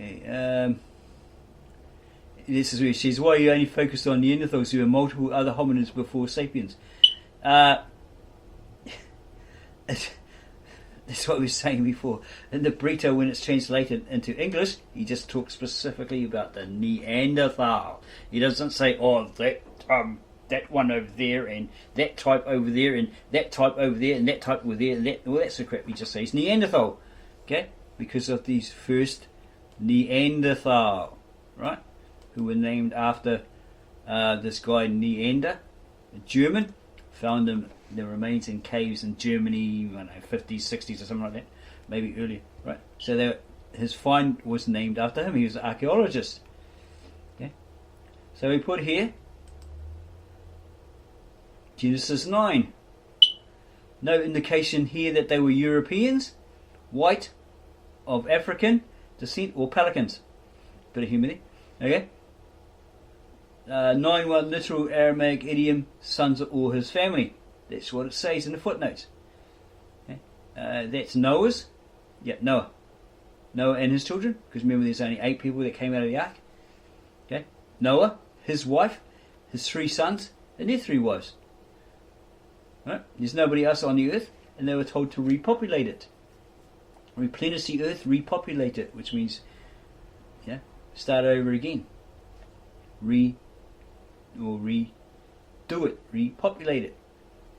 Okay, this is where she says, why are you only focused on Neanderthals? There were multiple other hominids before sapiens. That's what we were saying before. In the Brito, when it's translated into English, he just talks specifically about the Neanderthal. He doesn't say, that one over there, and that type over there, and that type over there, and that type over there, and that, all that sort of crap. He just says Neanderthal, okay? Because of these first Neanderthal, right? Who were named after this guy Neander, a German, found them, the remains in caves in Germany, I don't know, 50s, 60s or something like that, maybe earlier, right? So his find was named after him. He was an archaeologist. Okay, so we put here Genesis 9. No indication here that they were Europeans, white, of African descent, or pelicans. Bit of humor there. Okay. 9-1 literal Aramaic idiom, sons of all his family. That's what it says in the footnotes. Okay. That's Noah's. Yeah, Noah. Noah and his children, because remember there's only 8 people that came out of the ark. Okay. Noah, his wife, his 3 sons, and their 3 wives. Right? There's nobody else on the earth, and they were told to repopulate it. Replenish the earth, repopulate it, which means, start over again. Redo it, repopulate it,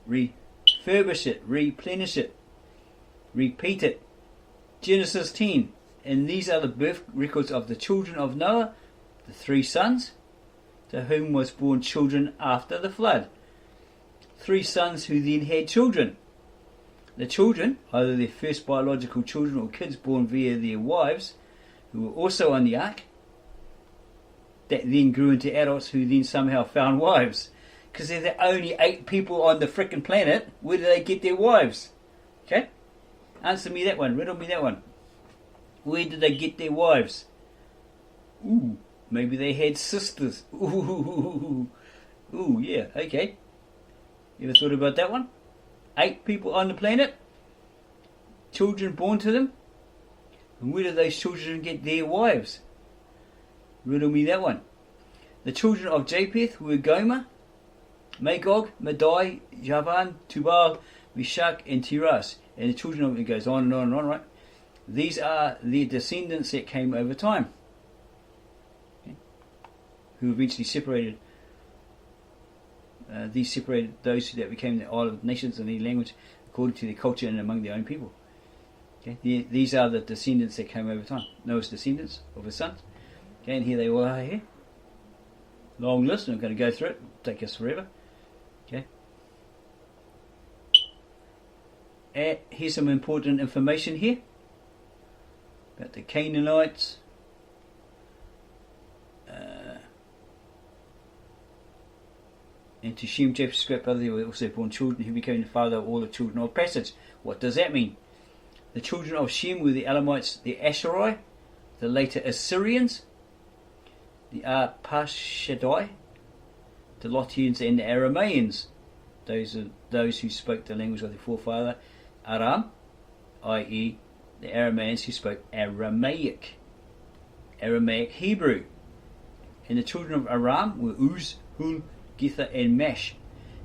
refurbish it, replenish it, repeat it. Genesis 10, and these are the birth records of the children of Noah, the 3 sons, to whom was born children after the flood. 3 sons who then had children. The children, either their first biological children or kids born via their wives, who were also on the ark, that then grew into adults who then somehow found wives. Because there's only 8 people on the frickin' planet, where do they get their wives? Okay? Answer me that one, riddle me that one. Where did they get their wives? Ooh, maybe they had sisters. Ooh, yeah, okay. You ever thought about that one? 8 people on the planet, children born to them, and where do those children get their wives? Riddle me that one. The children of Japheth were Gomer, Magog, Madai, Javan, Tubal, Meshach, and Tiras. And the children of it goes on and on and on, right? These are the descendants that came over time, okay, who eventually separated. These separated those that became the island nations and their language according to their culture and among their own people. Okay, these are the descendants that came over time. Noah's descendants of his sons. Okay, and here they all are here. Long list, I'm going to go through it. It'll take us forever. Okay. Here's some important information here about the Canaanites. And to Shem, Japheth's great brother, they were also born children who became the father of all the children of passage. What does that mean? The children of Shem were the Elamites, the Asherai, the later Assyrians, the Arpachshadai, the Lotians, and the Aramaeans. Those are those who spoke the language of their forefather Aram, i.e. the Aramaeans who spoke Aramaic Hebrew. And the children of Aram were Uz, Hul, Githa, and Mash.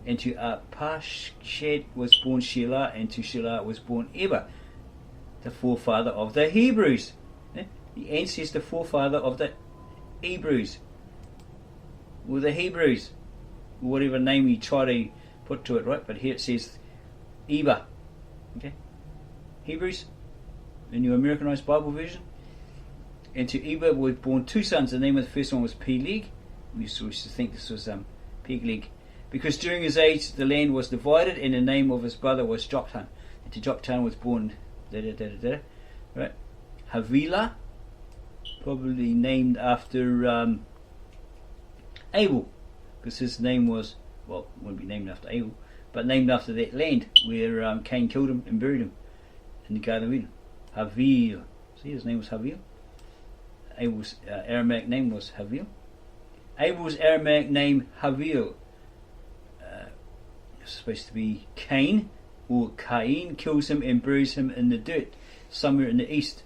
And to Arpachshad was born Shelah, and to Shelah was born Eber, the forefather of the Hebrews. The ancestor forefather of the Hebrews. Or the Hebrews. Whatever name you try to put to it, right? But here it says Eber. Okay? Hebrews, in your Americanized Bible version. And to Eber were born 2 sons. The name of the first one was Peleg. We used to think this was Peleg. Because during his age the land was divided, and the name of his brother was Joktan. And to Joktan was born right? Havilah, probably named after Abel, because his name was, well, wouldn't be named after Abel, but named after that land where Cain killed him and buried him in the Garden of Eden. Havil. See, his name was Havil. Abel's Aramaic name was Havil. Abel's Aramaic name Havil, supposed to be Cain, or Cain, kills him and buries him in the dirt somewhere in the east.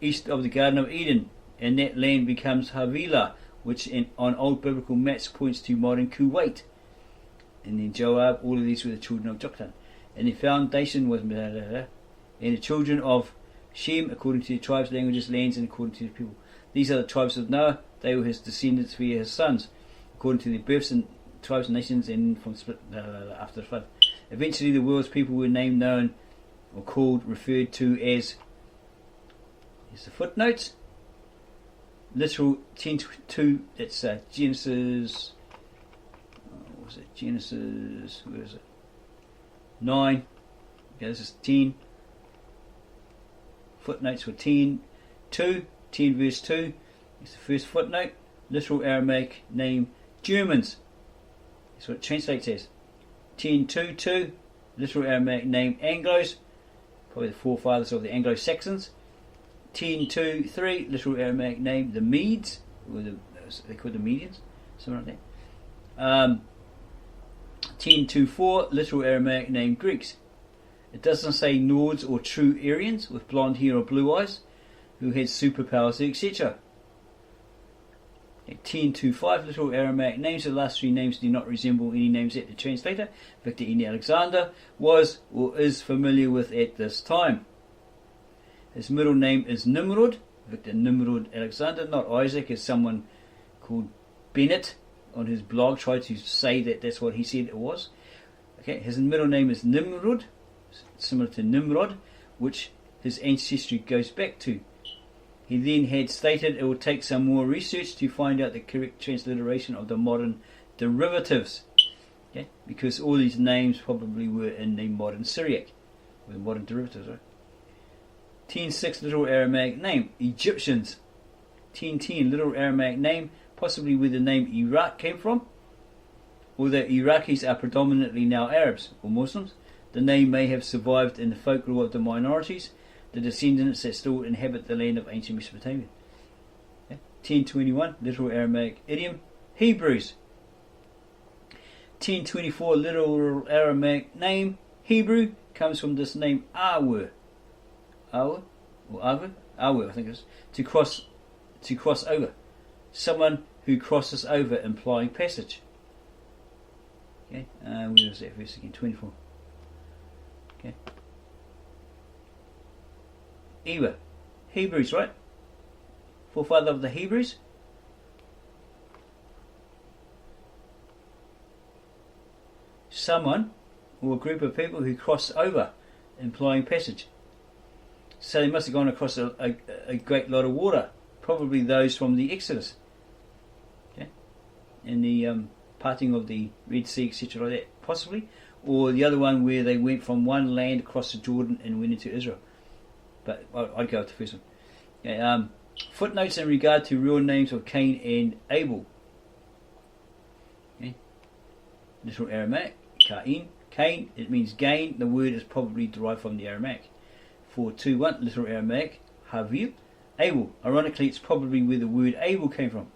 east of the Garden of Eden, and that land becomes Havilah, which on old biblical maps points to modern Kuwait. And then Joab, all of these were the children of Joktan. And the foundation was blah, blah, blah, and the children of Shem, according to the tribes, languages, lands, and according to the people. These are the tribes of Noah. They were his descendants via his sons, according to their births and tribes and nations, and from split after the flood. Eventually, the world's people were named, known, or called, referred to as. Here's the footnotes. Literal 10:2. That's Genesis. What was it? Genesis. Where is it? 9. Okay, this is 10. Footnotes for 10:2. 10 verse 2. It's the first footnote. Literal Aramaic name Germans. That's what it translates as. 10:2:2. Literal Aramaic name Anglos. Probably the forefathers of the Anglo-Saxons. 10:2:3. Literal Aramaic name the Medes. Or they called the Medians. Something like that. 10:2:4. Literal Aramaic name Greeks. It doesn't say Nords or true Aryans with blonde hair or blue eyes who had superpowers, etc. 10:2:5. Literal Aramaic names. The last three names do not resemble any names that the translator, Victor N. Alexander, was or is familiar with at this time. His middle name is Nimrod, Victor Nimrod Alexander, not Isaac, as someone called Bennett on his blog tried to say that that's what he said it was. Okay, his middle name is Nimrod, similar to Nimrod, which his ancestry goes back to. He then had stated it would take some more research to find out the correct transliteration of the modern derivatives. Okay? Because all these names probably were in the modern Syriac, or the modern derivatives, right? 10:6. Literal Aramaic name Egyptians. 10:10. Literal Aramaic name, possibly where the name Iraq came from. Although Iraqis are predominantly now Arabs or Muslims, the name may have survived in the folklore of the minorities, the descendants that still inhabit the land of ancient Mesopotamia. Okay. 10:21. Literal Aramaic idiom Hebrews. 10:24. Literal Aramaic name Hebrew comes from this name Awer. Awer or Awer? Awer, I think it is. To cross over. Someone who crosses over, implying passage. Okay. Where was that verse again? 24. Okay. Eber. Hebrews, right? Forefather of the Hebrews. Someone or a group of people who cross over, implying passage. So they must have gone across a great lot of water. Probably those from the Exodus. Okay? And the parting of the Red Sea, etc. like that. Possibly. Or the other one where they went from one land across the Jordan and went into Israel. But I'd go with the first one. Okay, footnotes in regard to real names of Cain and Abel. Okay. Literal Aramaic, Cain. Cain, it means gain. The word is probably derived from the Aramaic. 4:2:1. Literal Aramaic, Havil. Abel. Ironically, it's probably where the word Abel came from.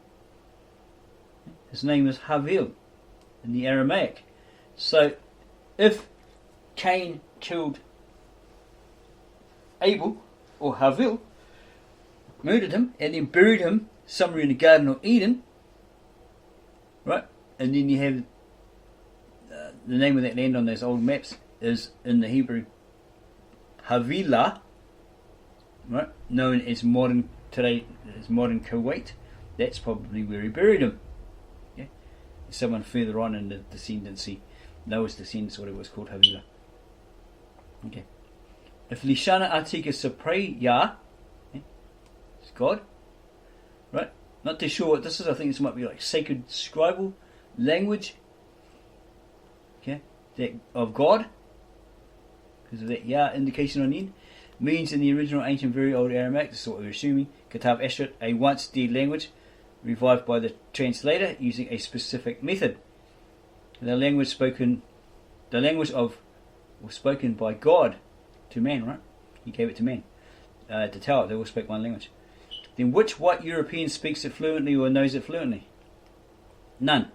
His name is Havil in the Aramaic. So, if Cain killed Abel or Havil, murdered him and then buried him somewhere in the Garden of Eden, right? And then you have the name of that land on those old maps is in the Hebrew Havilah, right? Known as modern today as modern Kuwait. That's probably where he buried him. Yeah, someone further on in the descendancy, Noah's descendants, what it was called Havilah. Okay. If Lishana Atika Sapreya, it's God, right? Not too sure what this is. I think this might be like sacred scribal language, okay, that of God, because of that Ya indication on the end. Means in the original ancient, very old Aramaic, this is what we're assuming, Katav Eshet, a once dead language, revived by the translator using a specific method. The language spoken by God to man, right? He gave it to man to tell it. They all spoke one language. Then which white European speaks it fluently or knows it fluently? None,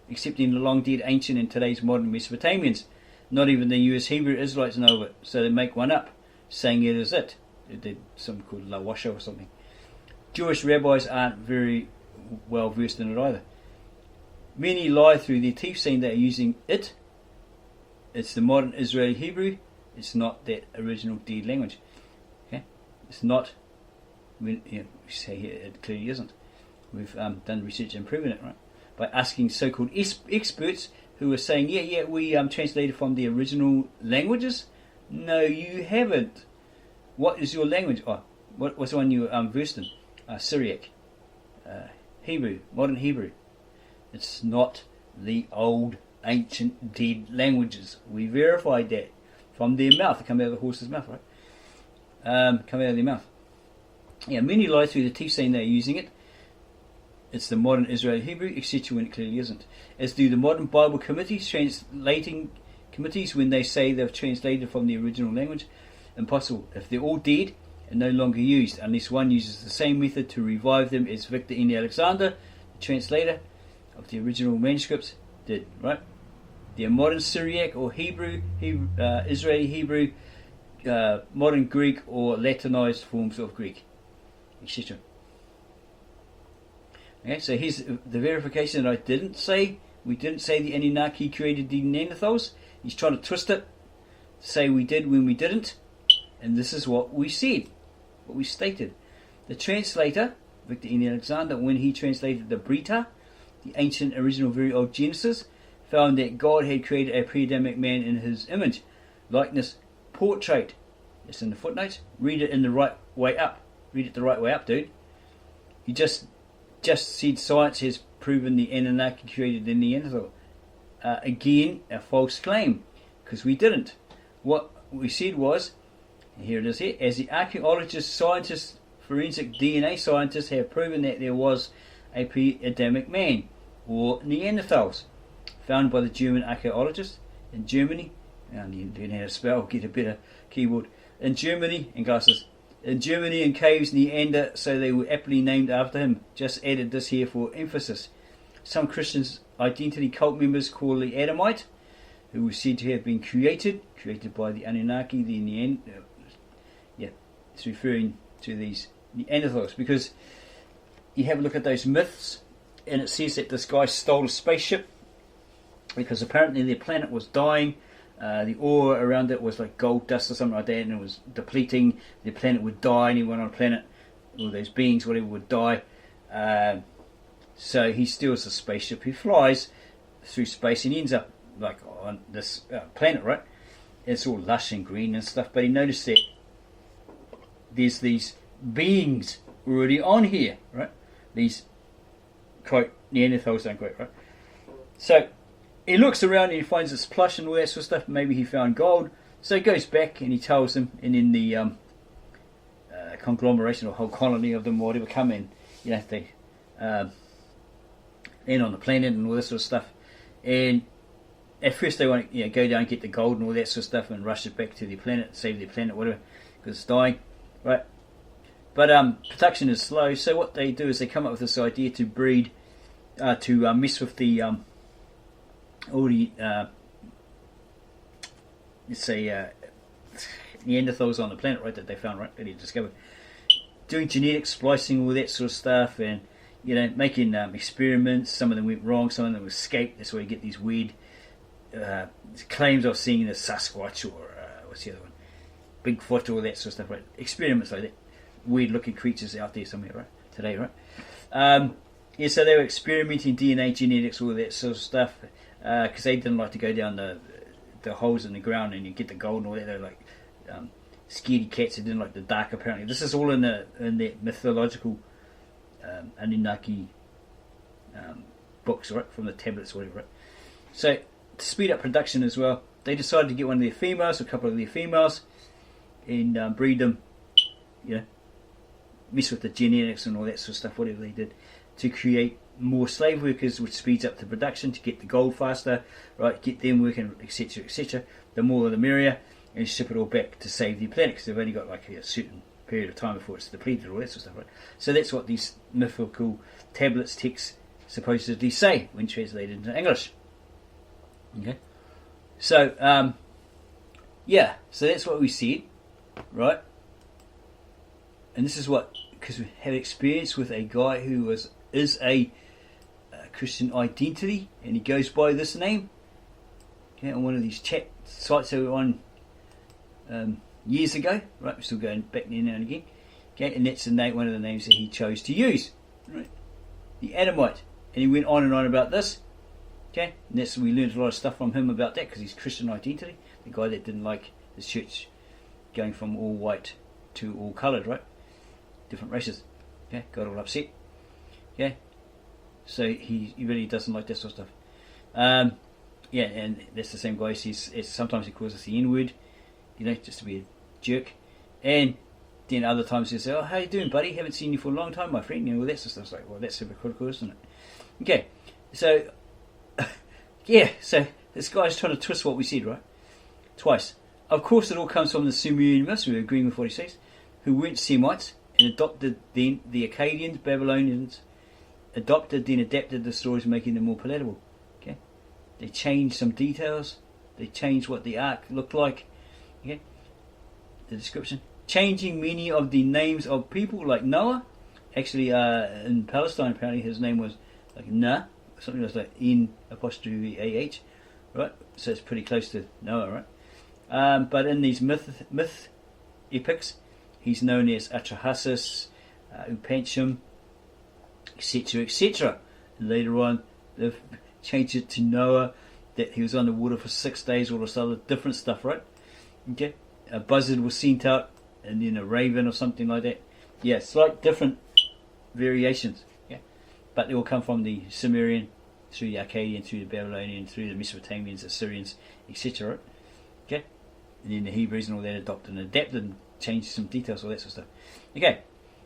excepting the long dead ancient and today's modern Mesopotamians. Not even the US Hebrew Israelites know it, so they make one up, saying it is it. did something called Lawasha or something. Jewish rabbis aren't very well versed in it either. Many lie through their teeth saying they're using it. It's the modern Israeli Hebrew. It's not that original dead language. Okay, it's not. We say here it clearly isn't. We've done research and proven it, right? By asking so-called experts who are saying, yeah, we translated from the original languages. No, you haven't. What is your language? Oh, what's the one you versed in? Syriac, Hebrew, modern Hebrew. It's not the old, ancient, dead languages. We verified that from their mouth. They come out of the horse's mouth, right? Come out of their mouth. Yeah, many lie through the teeth saying they're using it. It's the modern Israeli Hebrew, etc., when it clearly isn't. As do the modern Bible committees, translating committees, when they say they've translated from the original language. Impossible. If they're all dead and no longer used, unless one uses the same method to revive them as Victor N. Alexander, the translator of the original manuscripts, did, right? The modern Syriac or Hebrew, Israeli Hebrew, modern Greek or Latinized forms of Greek, etc. Okay, so here's the verification that we didn't say the Anunnaki created the Neanderthals. He's trying to twist it, say we did when we didn't, and this is what we said, what we stated. The translator, Victor N. Alexander, when he translated the Brita, the ancient original very old Genesis, found that God had created a pre-Adamic man in his image, likeness, portrait. It's in the footnotes. Read it in the right way up. Read it the right way up, dude. You just said science has proven the Anunnaki created the Neanderthal. Again, a false claim, because we didn't. What we said was, and here it is here, as the archaeologists, scientists, forensic DNA scientists have proven that there was a pre-Adamic man, or Neanderthals, found by the German archaeologists in Germany. And you learn how to spell, get a better keyboard. In Germany, and glasses. In Germany, in caves Neander, so they were aptly named after him. Just added this here for emphasis. Some Christians identity cult members call the Adamite, who was said to have been created by the Anunnaki, the Neander. It's referring to these Neanderthals, because you have a look at those myths, and it says that this guy stole a spaceship because apparently their planet was dying. The ore around it was like gold dust or something like that, and it was depleting. The planet would die, anyone on the planet, all those beings, whatever, would die. So he steals a spaceship. He flies through space and he ends up like on this planet, right? It's all lush and green and stuff, but he noticed that there's these beings already on here, right? These, quote, Neanderthals, unquote, right? So he looks around and he finds this plush and all that sort of stuff. Maybe he found gold. So he goes back and he tells them, and then the conglomeration or whole colony of them, whatever, come in. They land on the planet and all this sort of stuff. And at first they want to go down and get the gold and all that sort of stuff and rush it back to their planet, save their planet, whatever, because it's dying, right? But production is slow. So what they do is they come up with this idea to breed, to mess with the all the let's say Neanderthals on the planet, right, that they found, right, that they discovered, doing genetic splicing, all that sort of stuff, and making experiments. Some of them went wrong, some of them escaped. That's why you get these weird claims of seeing the Sasquatch or what's the other one, Bigfoot, all that sort of stuff, right? Experiments like that, weird looking creatures out there somewhere, right, today, right? So they were experimenting DNA, genetics, all that sort of stuff, because they didn't like to go down the holes in the ground and you get the gold and all that. They were like scaredy cats. They didn't like the dark, apparently. This is all in the mythological Anunnaki books, right, from the tablets or whatever, right? So to speed up production as well, they decided to get one of their females, a couple of their females, and breed them, mess with the genetics and all that sort of stuff, whatever they did, to create more slave workers, which speeds up the production, to get the gold faster, right, get them working, etc., etc. The more the merrier, and ship it all back to save the planet, because they've only got like a certain period of time before it's depleted, all that sort of stuff, right? So that's what these mythical tablets, texts, supposedly say when translated into English. Okay, so so that's what we said, right? and this is what, because we had experience with a guy who is a Christian identity, and he goes by this name. Okay, on one of these chat sites that we were on years ago, right? We're still going back there now and again. Okay, and that's the name, one of the names that he chose to use, right? The Adamite, and he went on and on about this. Okay, and that's we learned a lot of stuff from him about that because he's Christian identity, the guy that didn't like the church going from all white to all coloured, right? Different races. Okay, got all upset. Okay, so he really doesn't like that sort of stuff. Yeah, and that's the same guy. Sometimes he calls us the N-word, just to be a jerk. And then other times he'll say, "Oh, how you doing, buddy? Haven't seen you for a long time, my friend." All that sort of stuff. It's like, well, that's hypocritical, isn't it? Okay, so yeah, so this guy's trying to twist what we said, right? Twice. Of course, it all comes from the Sumerian myths. We're agreeing with what he says, who weren't Semites and adopted then the Akkadians, Babylonians, adopted then adapted the stories, making them more palatable. Okay, they changed some details. They changed what the ark looked like. Okay, the description, changing many of the names of people like Noah. Actually, in Palestine, apparently his name was like Nah, something that's like N apostrophe AH, right? So it's pretty close to Noah, right? But in these myth epics, he's known as Atrahasis, Upanisham, etc., etc. Later on, they've changed it to Noah, that he was on the water for 6 days, all this other different stuff, right? Okay, a buzzard was sent out, and then a raven or something like that. Yeah, slight different variations. Yeah, but they all come from the Sumerian, through the Akkadian, through the Babylonian, through the Mesopotamians, Assyrians, etc. Right? Okay, and then the Hebrews and all that adopted and adapted and changed some details, all that sort of stuff. Okay,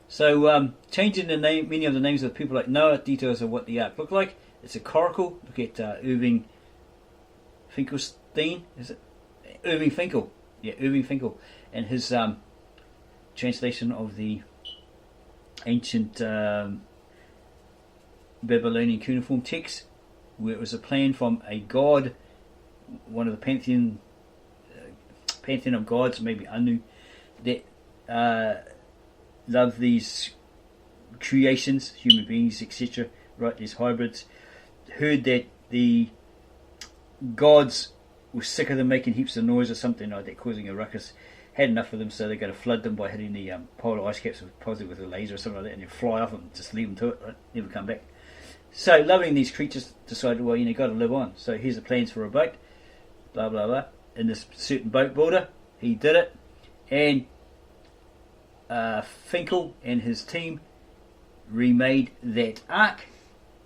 so changing the name, many of the names of people like Noah, details of what the ark looked like. It's a coracle. Look at Irving Finkelstein, is it? Irving Finkel. Yeah, Irving Finkel, and his translation of the ancient Babylonian cuneiform text, where it was a plan from a god, one of the pantheon of gods, maybe Anu, that loved these creations, human beings, etc. Right, these hybrids, heard that the gods were sick of them making heaps of noise or something like that, causing a ruckus. Had enough of them, so they're going to flood them by hitting the polar ice caps, possibly with a laser or something like that, and then fly off and just leave them to it, right? Never come back. So, loving these creatures, decided, well, got to live on. So here's the plans for a boat, blah blah blah. And this certain boat builder, he did it, and Finkel and his team remade that ark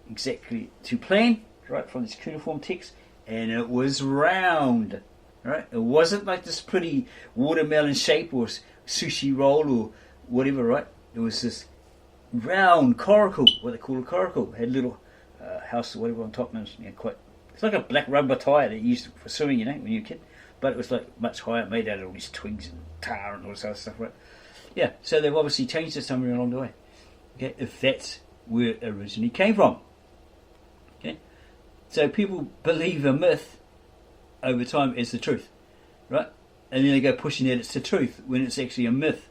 exactly to plan, right, from this cuneiform text, and it was round. Right? It wasn't like this pretty watermelon shape or sushi roll or whatever, right? It was this round coracle, what they call a coracle. It had a little house or whatever on top, and it was, it's like a black rubber tyre that you used for swimming, when you were a kid. But it was like much higher, made out of all these twigs and tar and all this other stuff, right? Yeah, so they've obviously changed it somewhere along the way. Okay, if that's where it originally came from. Okay, so people believe a myth over time is the truth, right? And then they go pushing that it's the truth when it's actually a myth.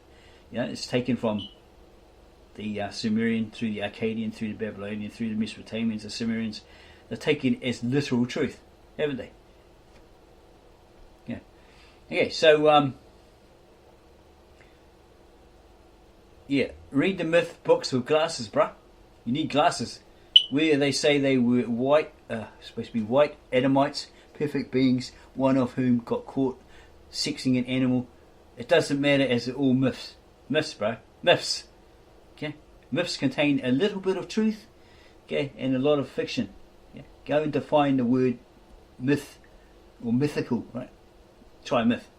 It's taken from the Sumerian, through the Akkadian, through the Babylonian, through the Mesopotamians, the Sumerians. They're taken as literal truth, haven't they? Yeah. Okay, so read the myth books with glasses, bruh. You need glasses. Where they say they were white, supposed to be white Adamites, perfect beings, one of whom got caught sexing an animal. It doesn't matter, as they're all myths. Myths, bro. Myths. Okay? Myths contain a little bit of truth, okay, and a lot of fiction. Yeah? Go and define the word myth or mythical, right? Try myth.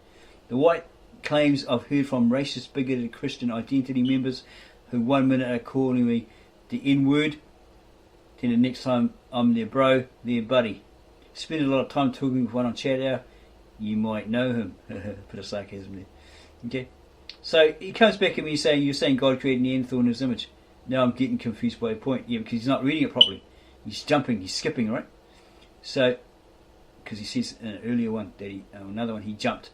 The white claims I've heard from racist, bigoted Christian identity members who 1 minute are calling me the N-word, then the next time I'm their bro, their buddy. Spend a lot of time talking with one on chat hour, you might know him. Bit of sarcasm there. Okay? So he comes back at me saying, you're saying God created Neanderthal in his image. Now I'm getting confused by a point. Yeah, because he's not reading it properly. He's jumping, he's skipping, right? So, because he says in an earlier one, that another one, he jumped.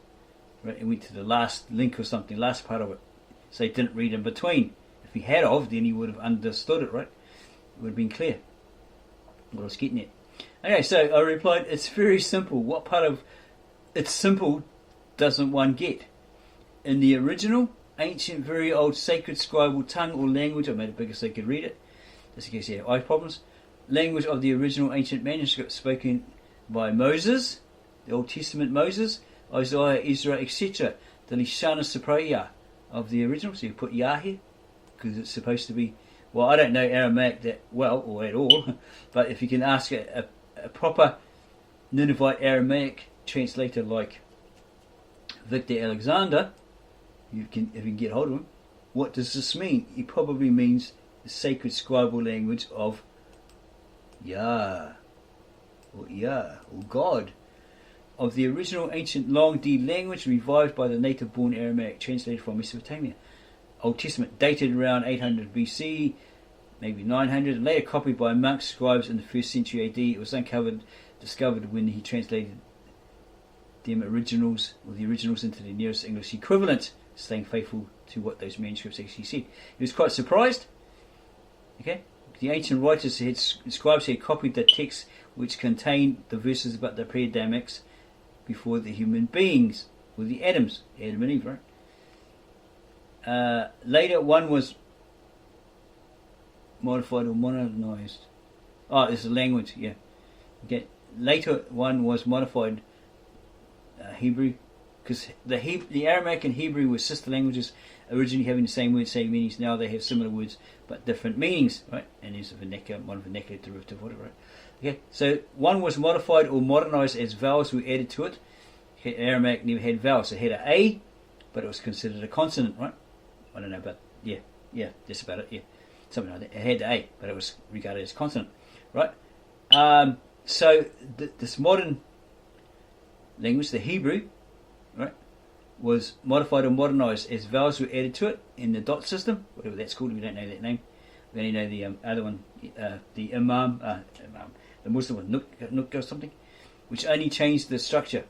Right? He went to the last link or something, last part of it. So he didn't read in between. If he had of, then he would have understood it, right? It would have been clear what I was getting at. Okay, so I replied, it's very simple. What part of it's simple doesn't one get? In the original, ancient, very old, sacred scribal tongue or language, I made it bigger so you could read it, just in case you have eye problems, language of the original ancient manuscript spoken by Moses, the Old Testament Moses, Isaiah, Ezra, etc. The Lishana Supraya of the original, so you put Yah here, because it's supposed to be, well, I don't know Aramaic that well, or at all, but if you can ask a proper Ninevite Aramaic translator like Victor Alexander, if you can get hold of him, what does this mean? He probably means the sacred scribal language of Yah, or God, of the original ancient long D language revived by the native-born Aramaic translated from Mesopotamia. Old Testament dated around 800 BC, maybe 900, and later copied by monks, scribes in the 1st century AD. It was discovered when he translated the originals into the nearest English equivalent, staying faithful to what those manuscripts actually said. He was quite surprised. Okay, the ancient writers scribes had copied the text which contained the verses about the pre-Adamics before the human beings, or the Adam and Eve, right? Later one was modified or modernized. Oh, it's a language, yeah. Okay. Later one was modified Hebrew, because the Aramaic and Hebrew were sister languages, originally having the same words, same meanings. Now they have similar words but different meanings, right? And there's a vernacular, one vernacular derivative, whatever, right? Okay, so one was modified or modernized as vowels were added to it. Aramaic never had vowels. It had an A, but it was considered a consonant, right? I don't know, but yeah, that's about it, yeah. Something like that. It had the A, but it was regarded as consonant, right? So this modern language, the Hebrew, right, was modified or modernized as vowels were added to it in the dot system, whatever that's called. We don't know that name. We only know the other one, the Imam, the Muslim one, Nuk or something, which only changed the structure.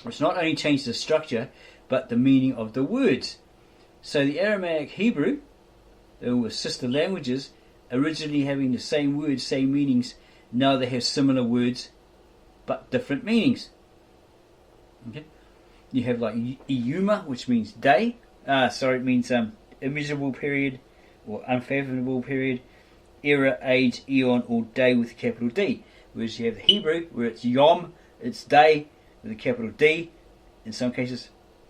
Which not only changed the structure, but the meaning of the words. So the Aramaic Hebrew, they were sister languages, originally having the same words, same meanings. Now they have similar words, but different meanings. Okay, you have like Iyuma, which means day. It means immeasurable period or unfathomable period. Era, age, eon, or day with a capital D. Whereas you have the Hebrew, where it's Yom, it's day with a capital D in some cases,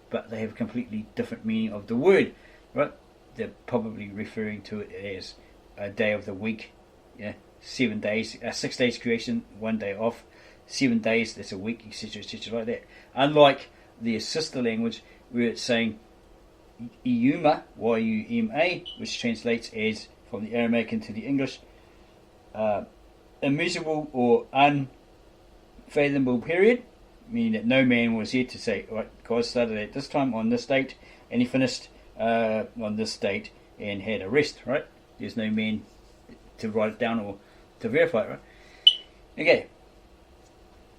but they have a completely different meaning of the word, right? They're probably referring to it as a day of the week. Yeah, 7 days, 6 days creation, 1 day off. 7 days, that's a week, etc., etc., like that. Unlike their sister language, where it's saying Iyuma, Y-U-M-A, which translates as, from the Aramaic into the English, immeasurable or unfathomable period, meaning that no man was here to say, right, God started at this time on this date, and he finished on this date and had a rest, right? There's no man to write it down or to verify it, right? Okay.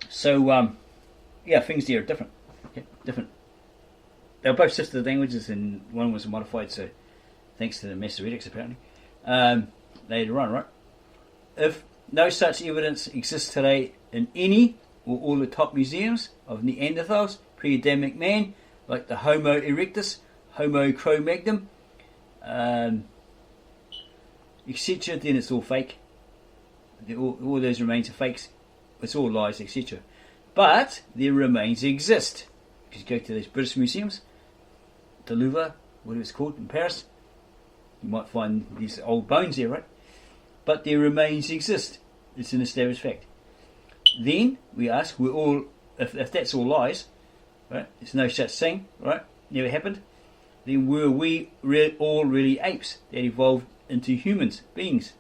So, things there are different. Okay, different. They were both sister languages, and one was modified, so thanks to the Masoretic, apparently. Later on, right? If no such evidence exists today in any or all the top museums of Neanderthals, pre-Adamic man, like the Homo erectus, Homo cro-magnon, etc., then it's all fake. All those remains are fakes. It's all lies, etc. But their remains exist. If you go to those British museums, the Louvre, whatever it's called, in Paris, you might find these old bones there, right? But their remains exist. It's an established fact. Then we ask, if that's all lies, right? There's no such thing, right? Never happened. Then were we all really apes that evolved into humans, beings,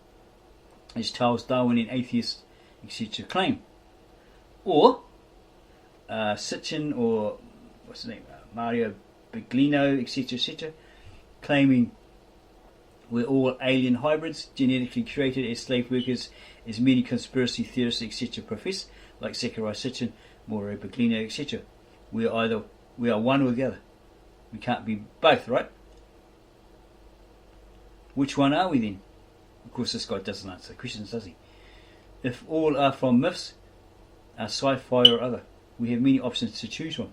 as Charles Darwin and atheists, etc., claim? Or Sitchin, or what's his name, Mario Biglino, etc., claiming we're all alien hybrids, genetically created as slave workers, as many conspiracy theorists, etc., profess, like Zechariah Sitchin, Mario Biglino, etc. We are one or the other. We can't be both, right? Which one are we then? Of course, this guy doesn't answer questions, does he? If all are from myths, are sci-fi or other, we have many options to choose from.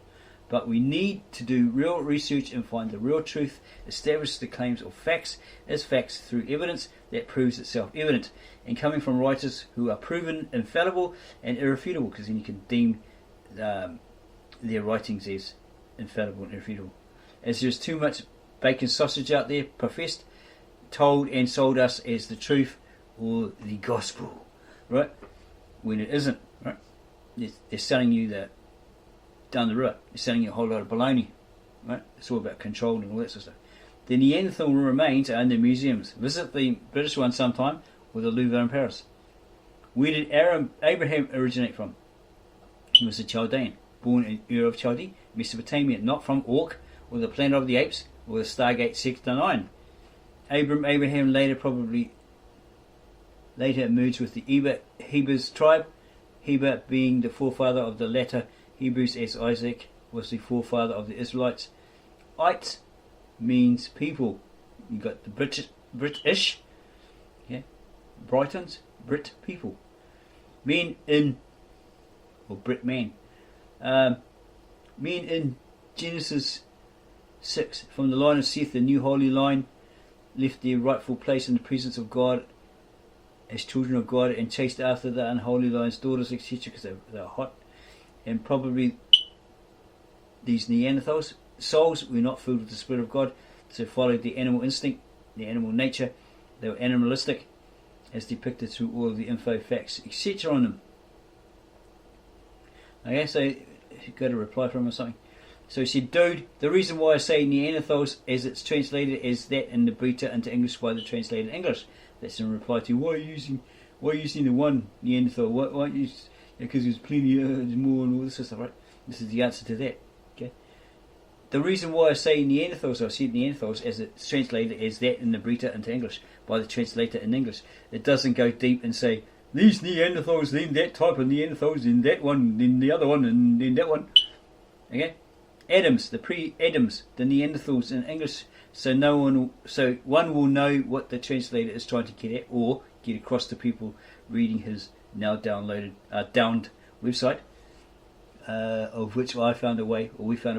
But we need to do real research and find the real truth, establish the claims of facts as facts through evidence that proves itself evident, and coming from writers who are proven infallible and irrefutable, because then you can deem their writings as infallible and irrefutable. As there's too much bacon sausage out there professed, told and sold us as the truth or the gospel, right? When it isn't, right? They're selling you that down the road. They're selling you a whole lot of baloney, right? It's all about control and all that sort of stuff. The Neanderthal remains are in the museums. Visit the British one sometime, or the Louvre in Paris. Where did Abraham originate from? He was a Chaldean, born in Ur of Chaldee, Mesopotamia, not from Orc, or the planet of the apes, or the Stargate Sector 9. Abraham later merged with the Hebrews tribe, Heber being the forefather of the latter Hebrews, as Isaac was the forefather of the Israelites. Ites means people. You got the British, yeah, Britons, Brit people. Men in, or Brit man, men in Genesis 6, from the line of Seth, the new holy line left their rightful place in the presence of God as children of God and chased after the unholy line's daughters, etc., because they were hot. And probably these Neanderthals souls were not filled with the Spirit of God, so followed the animal instinct, the animal nature. They were animalistic, as depicted through all of the info, facts, etc. on them. Okay, so you got a reply from him or something. So he said, dude, the reason why I say Neanderthals as it's translated is that in the beta into English, why they translated English. That's in reply to why are you using the one Neanderthal? Why aren't you? Because there's plenty, there's more and all this stuff, right? This is the answer to that. Okay. The reason why I say Neanderthals, I said Neanderthals as it's translated, is that in the beta into English by the translator in English. It doesn't go deep and say these Neanderthals, then that type of Neanderthals, then that one, then the other one, and then that one. Okay. Adams, the pre-Adams, the Neanderthals in English, so one will know what the translator is trying to get at or get across to people reading his now downed website, of which we found a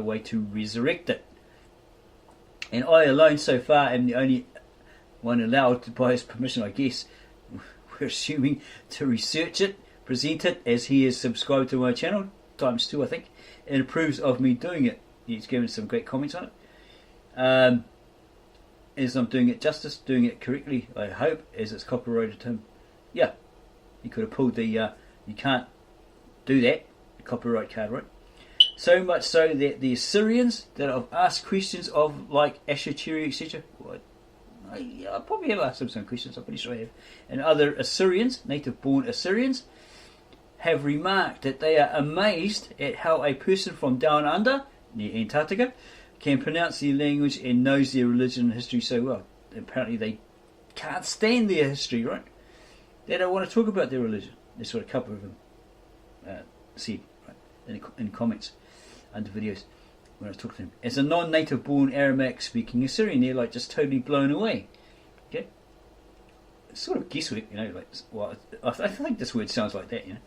way to resurrect it. And I alone so far am the only one allowed, by his permission, I guess, we're assuming, to research it, present it, as he is subscribed to my channel, ×2 I think, and approves of me doing it. He's given some great comments on it. As I'm doing it justice, doing it correctly, I hope, as it's copyrighted to him. Yeah, he could have pulled the, you can't do that, the copyright card, right? So much so that the Assyrians that I've asked questions of, like Ashur, etc., I probably have asked them some questions, I'm pretty sure I have, and other Assyrians, native-born Assyrians, have remarked that they are amazed at how a person from down under, near Antarctica, can pronounce their language and knows their religion and history so well. Apparently they can't stand their history, right? They don't want to talk about their religion. That's what a couple of them said, right, in comments under videos when I was talking to them. As a non-native born Aramaic speaking Assyrian, they're like just totally blown away. Okay? It's sort of guesswork, you know, like, well, I think this word sounds like that, you know.